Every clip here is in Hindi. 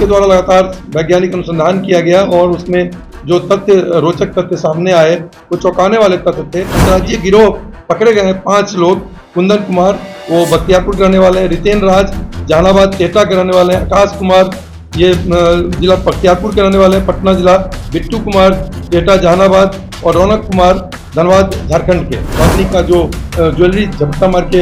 के द्वारा लगातार वैज्ञानिक अनुसंधान किया गया और उसमें जो तथ्य रोचक तथ्य सामने आए वो चौंकाने वाले तथ्य थे। अंतर्राज्यीय गिरोह पकड़े गए हैं 5 लोग। कुंदन कुमार वो बख्तियारपुर के रहने वाले हैं, रितेन राज जहानाबाद टेटा के रहने वाले हैं, आकाश कुमार ये जिला बख्तियारपुर के रहने वाले हैं पटना जिला, बिट्टू कुमार टेटा जहानाबाद और रौनक कुमार धनबाद झारखंड के। वादनी का जो ज्वेलरी झपटा मार के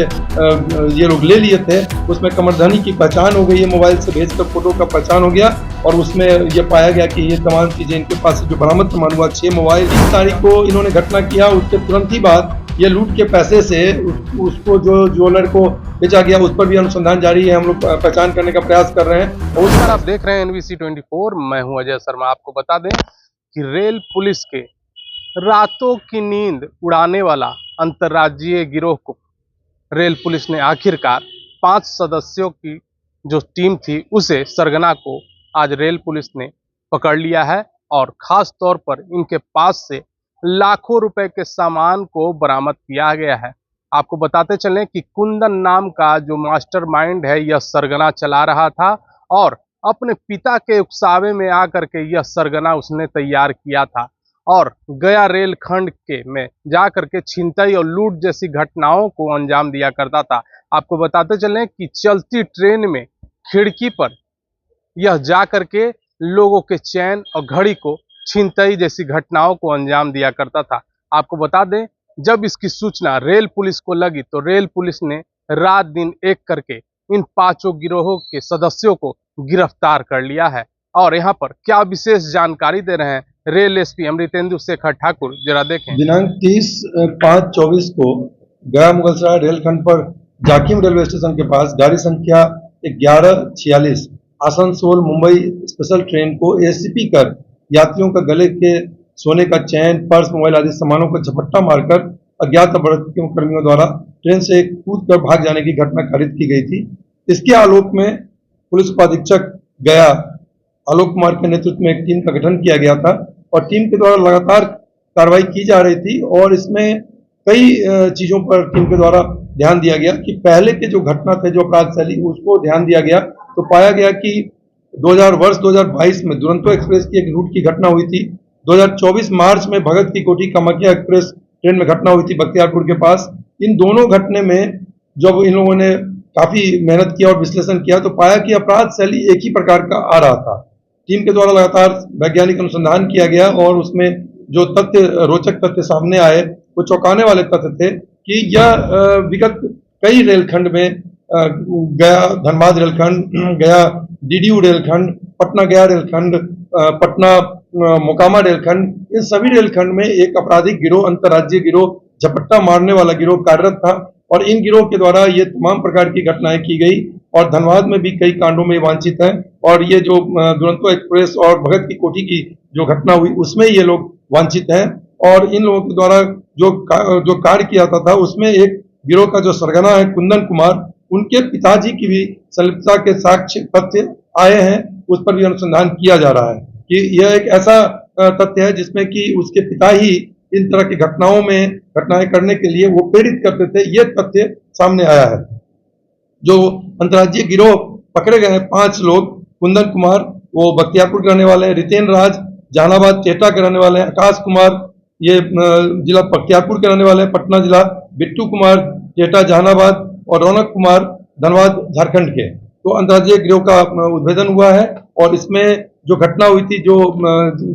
ये लोग ले लिए थे उसमें कमरधनी की पहचान हो गई है, मोबाइल से भेजकर फोटो का पहचान हो गया और उसमें ये पाया गया कि ये तमाम चीजें इनके पास जो बरामद सामान हुआ 6 मोबाइल। 30 तारीख को इन्होंने घटना किया, उसके तुरंत ही बाद ये लूट के पैसे से उसको जो ज्वेलर को बेचा गया उस पर भी अनुसंधान जारी है। हम लोग पहचान करने का प्रयास कर रहे हैं। और उस पर आप देख रहे हैं NBC 24, मैं हूं अजय शर्मा। आपको बता दें कि रेल पुलिस के रातों की नींद उड़ाने वाला अंतर्राज्यीय गिरोह को रेल पुलिस ने आखिरकार 5 सदस्यों की जो टीम थी उसे सरगना को आज रेल पुलिस ने पकड़ लिया है और खास तौर पर इनके पास से लाखों रुपए के सामान को बरामद किया गया है। आपको बताते चलें कि कुंदन नाम का जो मास्टरमाइंड है यह सरगना चला रहा था और अपने पिता के उकसावे में आकर के यह सरगना उसने तैयार किया था और गया रेल खंड के में जाकर के छिनतई और लूट जैसी घटनाओं को अंजाम दिया करता था। आपको बताते चलें कि चलती ट्रेन में खिड़की पर यह जाकर के लोगों के चैन और घड़ी को छिनतई जैसी घटनाओं को अंजाम दिया करता था। आपको बता दें जब इसकी सूचना रेल पुलिस को लगी तो रेल पुलिस ने रात दिन एक करके इन 5 गिरोहों के सदस्यों को गिरफ्तार कर लिया है। और यहाँ पर क्या विशेष जानकारी दे रहे हैं रेल SP अमृतेंदु शेखर ठाकुर, जरा देखें। दिनांक 30/5/24 को गया मुगलसराय रेलखंड पर जाकिम रेलवे स्टेशन के पास गाड़ी संख्या 1146 आसनसोल मुंबई स्पेशल ट्रेन को ACP कर यात्रियों का गले के सोने का चैन, पर्स, मोबाइल आदि सामानों को झपट्टा मारकर अज्ञात अपराधियों कर्मियों द्वारा ट्रेन से कूद कर भाग जाने की घटना खारिज की गई थी। इसके आलोक में पुलिस उपाधीक्षक गया आलोक कुमार के नेतृत्व में एक टीम का गठन किया गया था और टीम के द्वारा लगातार कार्रवाई की जा रही थी और इसमें कई चीजों पर टीम के द्वारा ध्यान दिया गया कि पहले के जो घटना थे जो अपराध शैली उसको ध्यान दिया गया तो पाया गया कि 2022 में दुरंतो एक्सप्रेस की एक लूट की घटना हुई थी। 2024 मार्च में भगत की कोठी कामाख्या एक्सप्रेस ट्रेन में घटना हुई थी बख्तियारपुर के पास। इन दोनों घटने में जब इन लोगों ने काफी मेहनत किया और विश्लेषण किया तो पाया कि अपराध शैली एक ही प्रकार का आ रहा था। टीम के द्वारा लगातार वैज्ञानिक अनुसंधान किया गया और उसमें जो तथ्य रोचक तथ्य सामने आए वो चौंकाने वाले तथ्य थे कि यह विगत कई रेलखंड में गया धनबाद रेलखंड, गया DDU रेलखंड, पटना गया रेलखंड, पटना मोकामा रेलखंड, इन सभी रेलखंड में एक आपराधिक गिरोह, अंतर्राज्यीय गिरोह, झपट्टा मारने वाला गिरोह कार्यरत था और इन गिरोह के द्वारा ये तमाम प्रकार की घटनाएं की गई और धनबाद में भी कई कांडों में वांछित है और ये जो दुरंतो एक्सप्रेस और भगत की कोठी की जो घटना हुई उसमें ये लोग वांछित हैं और इन लोगों के द्वारा जो कार्य किया जाता था उसमें एक गिरोह का जो सरगना है कुंदन कुमार, उनके पिताजी की भी संलिप्तता के साक्ष्य तथ्य आए हैं, उस पर भी अनुसंधान किया जा रहा है कि यह एक ऐसा तथ्य है जिसमें कि उसके पिता ही इन तरह की घटनाएं करने के लिए वो प्रेरित करते थे। ये तथ्य सामने आया है। जो अंतर्राज्यीय गिरोह पकड़े गए हैं 5 लोग। कुंदन कुमार वो बख्तियारपुर के रहने वाले हैं, रितेन राज जहानाबाद टेटा के रहने वाले हैं, आकाश कुमार ये जिला बख्तियारपुर के रहने वाले हैं पटना जिला, बिट्टू कुमार टेटा जहानाबाद और रौनक कुमार धनबाद झारखंड के। तो अंतर्राज्यीय गिरोह का उद्भेदन हुआ है और इसमें जो घटना हुई थी जो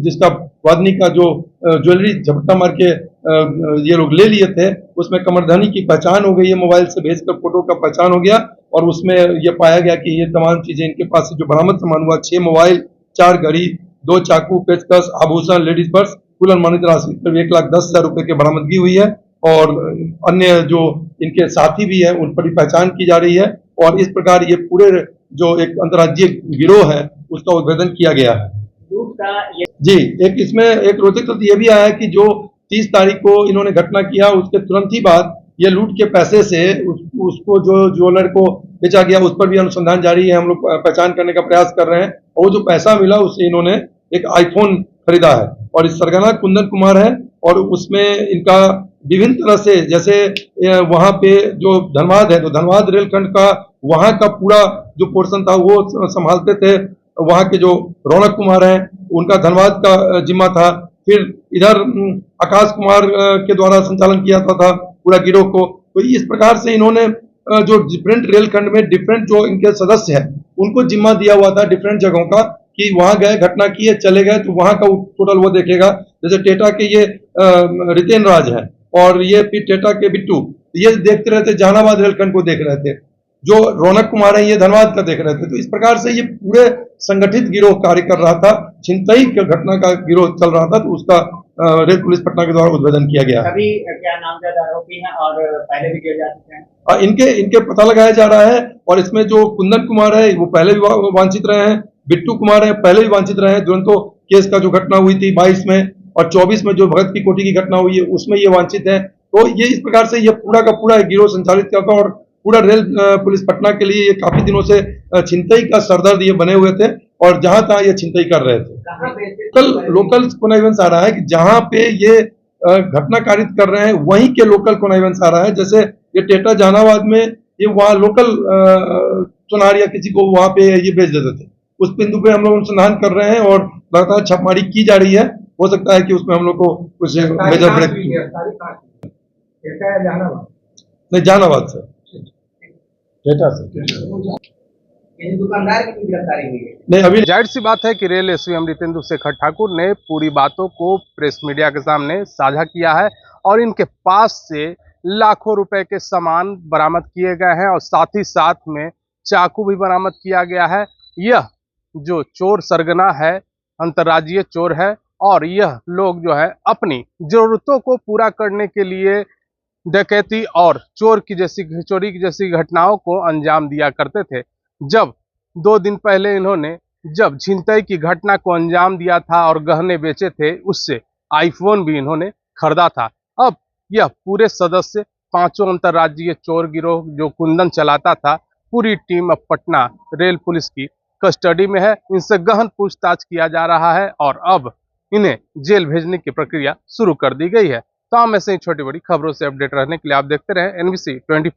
जिसका वादनी का जो ज्वेलरी झपट्टा मार के ये लोग ले लिए थे उसमें कमरधनी की पहचान हो गई है, मोबाइल से भेजकर फोटो का पहचान हो गया और उसमें ये पाया गया कि ये तमाम चीजें इनके पास जो बरामद सामान हुआ 6 मोबाइल, 4 घड़ी, 2 चाकू, पेचकस, आभूषण, लेडीज पर्स, कुल अनुमानित राशि करीब 1,10,000 रुपए की बरामदगी हुई है और अन्य जो इनके साथी भी हैं उन पर भी पहचान की जा रही है और इस प्रकार ये पूरे जो एक अंतर्राज्यीय गिरोह है उसका उद्भेदन किया गया है। जी, एक इसमें एक रोचक तथ्य ये भी आया है कि जो 30 तारीख को इन्होंने घटना किया उसके तुरंत ही बाद ये लूट के पैसे से उसको जो ज्वेलर को बेचा गया उस पर भी अनुसंधान जारी है। हम लोग पहचान करने का प्रयास कर रहे हैं और जो पैसा मिला उससे इन्होंने एक iPhone खरीदा है और इस सरगना कुंदन कुमार है और उसमें इनका विभिन्न तरह से जैसे वहां पे जो धनबाद है तो धनबाद रेलखंड का वहां का पूरा जो पोर्शन था वो संभालते थे वहाँ के जो रौनक कुमार हैं उनका धनबाद का जिम्मा था। फिर इधर आकाश कुमार के द्वारा संचालन किया था पूरा गिरोह को। तो इस प्रकार से इन्होंने जो डिफरेंट रेलखंड में डिफरेंट जो इनके सदस्य हैं उनको जिम्मा दिया हुआ था डिफरेंट जगहों का, कि वहां गए, घटना की है, चले गए, तो वहां का टोटल वो देखेगा। जैसे टेटा के ये रितेन राज है और ये फिर टेटा के बिट्टू, ये देखते रहते, जहानाबाद रेलखंड को देख रहे थे। जो रौनक कुमार है ये धनबाद का देख रहे थे। तो इस प्रकार से ये पूरे संगठित गिरोह कार्य कर रहा था। छिनतई की घटना का गिरोह चल रहा था, तो उसका रेल पुलिस पटना के द्वारा उद्भेदन किया गया। अभी क्या नामजद आरोपी हैं और पहले भी जेल जा चुके हैं? इनके पता लगाया जा रहा है। और इसमें जो कुंदन कुमार है वो पहले भी वांछित रहे हैं, बिट्टू कुमार है पहले भी वांछित रहे हैं। दुरंतो केस का जो घटना हुई थी 22 में और 24 में जो भगत की कोठी की घटना हुई है उसमें ये वांछित है। तो ये इस प्रकार से ये पूरा का पूरा गिरोह संचालित करता और पूरा रेल पुलिस पटना के लिए ये काफी दिनों से छिनतई का सरदर्द ये बने हुए थे और जहां तहां ये छिनतई कर रहे थे। लोकल कॉन्नाइवेंस आ रहा है कि जहां पे ये घटना कारित कर रहे हैं वहीं के लोकल कॉन्नाइवेंस आ रहा है। जैसे ये टेटा जहानाबाद में ये वहाँ लोकल सुनार या किसी को वहां पे ये बेच देते थे। उस बिंदु पे हम लोग अनुसंधान कर रहे हैं और लगातार छापेमारी की जा रही है। हो सकता है कि उसमें हम लोग को कुछ मेजर ब्रेक नहीं, जहानाबाद से, टेटा से दुकानदार की गिरफ्तारी हुई है। नहीं अभी। जाहिर सी बात है कि रेल एसपी अमृतेंदु शेखर ठाकुर ने पूरी बातों को प्रेस मीडिया के सामने साझा किया है और इनके पास से लाखों रुपए के सामान बरामद किए गए हैं और साथ ही साथ में चाकू भी बरामद किया गया है। यह जो चोर सरगना है अंतर्राज्यीय चोर है और यह लोग जो है अपनी जरूरतों को पूरा करने के लिए डकैती और चोरी की जैसी घटनाओं को अंजाम दिया करते थे। जब 2 दिन पहले इन्होंने जब छिनतई की घटना को अंजाम दिया था और गहने बेचे थे, उससे आईफोन भी इन्होंने खरीदा था। अब यह पूरे सदस्य 5 अंतर्राज्यीय चोर गिरोह जो कुंदन चलाता था, पूरी टीम अब पटना रेल पुलिस की कस्टडी में है। इनसे गहन पूछताछ किया जा रहा है और अब इन्हें जेल भेजने की प्रक्रिया शुरू कर दी गई है। तो हम ऐसे ही छोटी बड़ी खबरों से अपडेट रहने के लिए आप देखते रहे NBC 24।